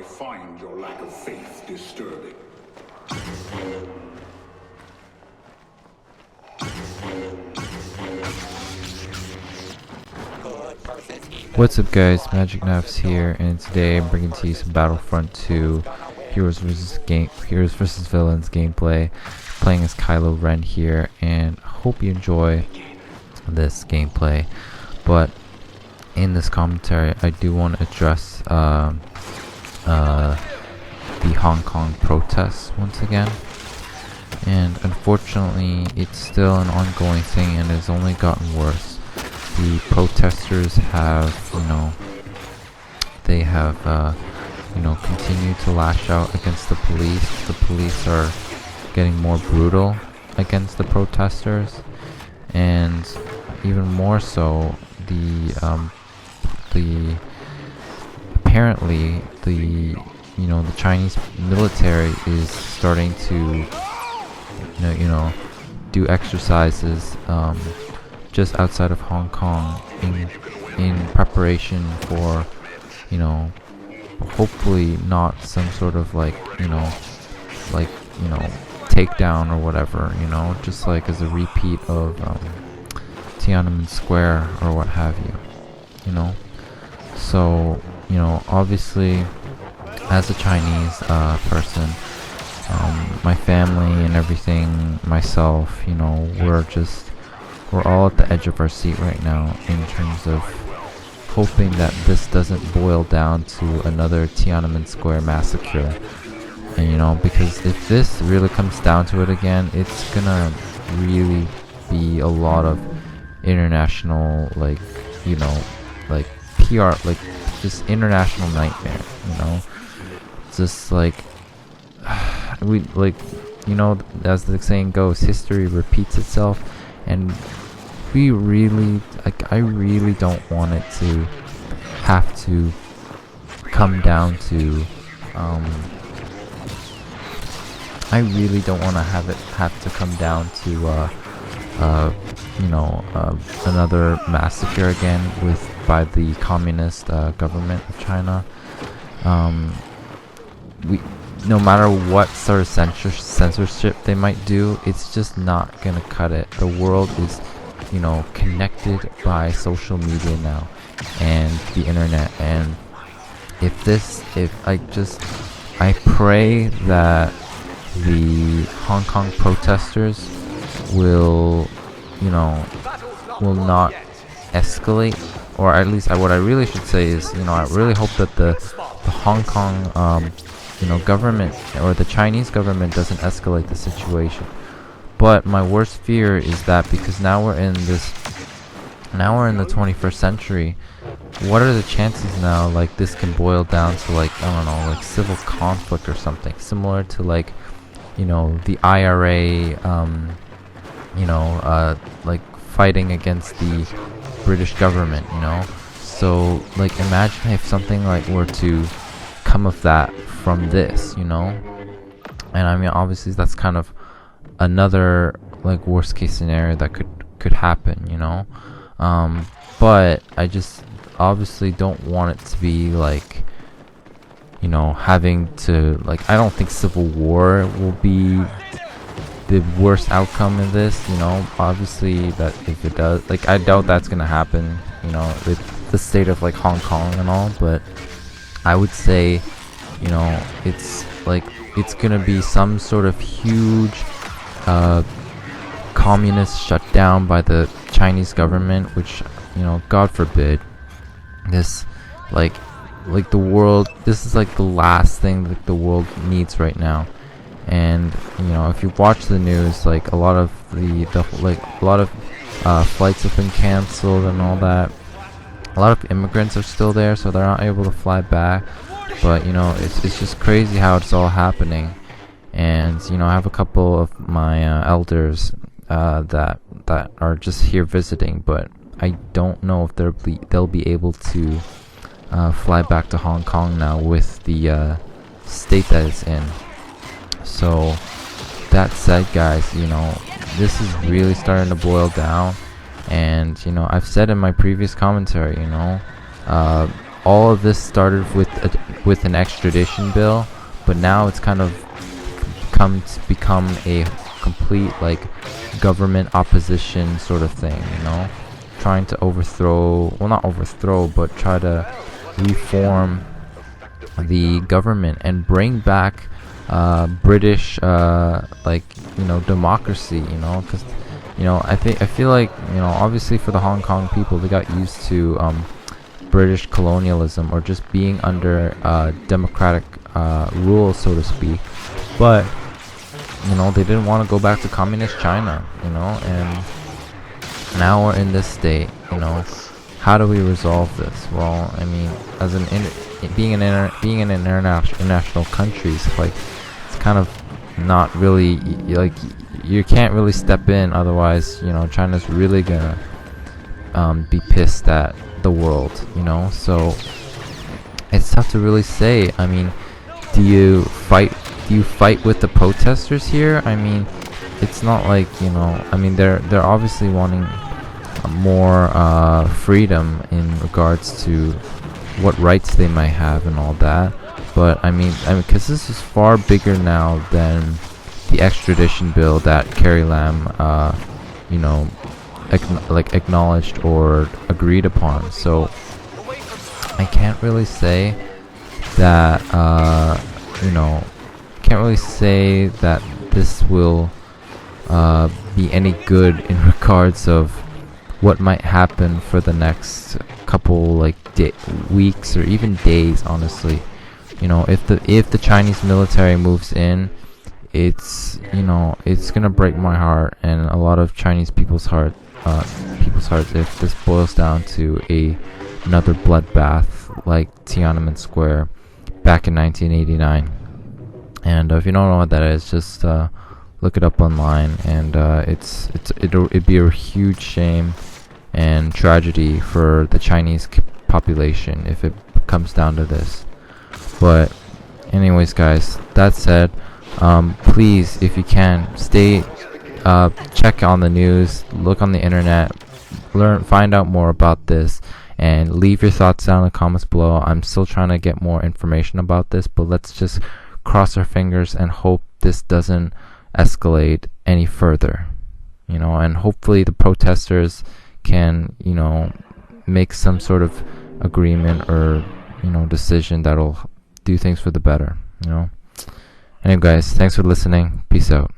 find your lack of faith disturbing. What's up guys, Magic Knives here, and today I'm bringing to you some Battlefront 2 Heroes vs. Villains gameplay, playing as Kylo Ren here, and hope you enjoy this gameplay. But in this commentary, I do want to address the Hong Kong protests once again. And unfortunately, it's still an ongoing thing and has only gotten worse. The protesters have, continued to lash out against the police. The police are getting more brutal against the protesters, and even more so, apparently the Chinese military is starting to do exercises just outside of Hong Kong in preparation for hopefully not some sort of takedown or whatever, just like as a repeat of Tiananmen Square or what have you, so obviously as a Chinese person, my family and everything, myself, we're all at the edge of our seat right now in terms of hoping that this doesn't boil down to another Tiananmen Square massacre. And because if this really comes down to it again, it's gonna really be a lot of international PR, just international nightmare, just as the saying goes, history repeats itself. And I really don't want it to have to come down to another massacre again by the communist government of China. No matter what sort of censorship they might do, it's just not gonna cut it. The world is, connected by social media now and the internet. And I pray that the Hong Kong protesters will not escalate, or at least what I really should say is, I really hope that the Hong Kong government or the Chinese government doesn't escalate the situation. But my worst fear is that because now we're in the 21st century, what are the chances now this can boil down to civil conflict or something similar to the IRA, fighting against the British government, so imagine if something were to come of that from this, and I mean obviously that's kind of another worst case scenario that could happen, but I just obviously don't want it to be having to I don't think civil war will be the worst outcome in this, obviously that if it does, I doubt that's gonna happen, with the state of Hong Kong and all, but I would say it's gonna be some sort of huge communist shutdown by the Chinese government, which God forbid. This the world, this is the last thing that the world needs right now. And if you watch the news, a lot of flights have been canceled and all that. A lot of immigrants are still there, so they're not able to fly back. But it's just crazy how it's all happening. And I have a couple of my elders that are just here visiting, but I don't know if they'll be able to fly back to Hong Kong now with the state that it's in. So that said, guys, this is really starting to boil down. And I've said in my previous commentary, all of this started with an extradition bill, but now it's kind of become a complete like government opposition sort of thing, trying to not overthrow, but try to reform the government and bring back British democracy, because I feel like obviously for the Hong Kong people, they got used to British colonialism or just being under democratic rule, so to speak, but they didn't want to go back to communist China, and now we're in this state. How do we resolve this? Well, I mean, as being an international countries, like, it's kind of not really like you can't really step in, otherwise China's really gonna be pissed at the world, so it's tough to really say. I mean, do you fight with the protesters here? I mean, it's not like I mean, they're obviously wanting more freedom in regards to what rights they might have and all that, but I mean because this is far bigger now than the extradition bill that Carrie Lam acknowledged or agreed upon. So I can't really say that this will be any good in regards of what might happen for the next couple weeks or even days, honestly. If the Chinese military moves in, it's gonna break my heart and a lot of Chinese people's hearts if this boils down to another bloodbath like Tiananmen Square back in 1989. And if you don't know what that is, just look it up online, and it'd be a huge shame and tragedy for the Chinese population if it comes down to this. But anyways, guys, that said, please, if you can, check on the news, look on the internet, find out more about this, and leave your thoughts down in the comments below. I'm still trying to get more information about this, but let's just cross our fingers and hope this doesn't escalate any further, and hopefully the protesters can make some sort of agreement or decision that'll do things for the better. Anyway, guys, thanks for listening. Peace out.